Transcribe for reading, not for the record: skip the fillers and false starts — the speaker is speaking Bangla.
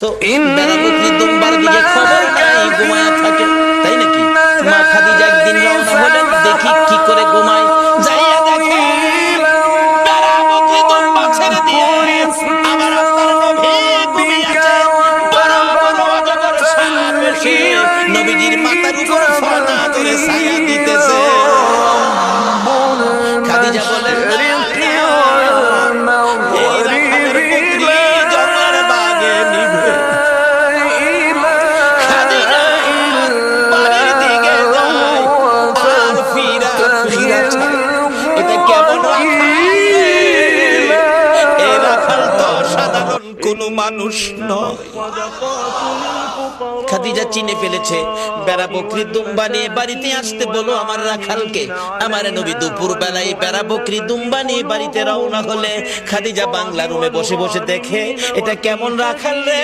তো বেড়া বকরি দুম্বার দিকে খবর নাই, ঘুমায়া থাকে, তাই নাকি? মা খাদিজা একদিন রওনা হলেন, দেখি কি করে ঘুমায়। যাইয়া দেখে বেড়া বকরি দুম্বা ছেড়ে দিয়ে আমার আপনার নবী ঘুমিয়েছে। বড় বড় অজগর সাপ এসে নবীজির মাথার উপর ফনা ধরে ছায়া দিতেছে। খাদিজা বলেন, না, না, এই রাখালের পুত্রী জঙ্গলের বাগে নিবে। খাদিজা বাড়ির দিকে যায় আর ফিরা চায়। এটা কেমন রাখাল? এই রাখাল তো সাধারণ কোনো মানুষ নয়। খাদিজা চিনে ফেলেছে। বেড়া বকরি দুম্বা নিয়ে বাড়িতে আসতে বলো আমার রাখালকে। আমার নবী দুপুর বেলায় বেড়া বকরি দুম্বা নিয়ে বাড়িতে রওনা হলে খাদিজা বাংলা রুমে বসে বসে দেখে এটা কেমন রাখাল রে।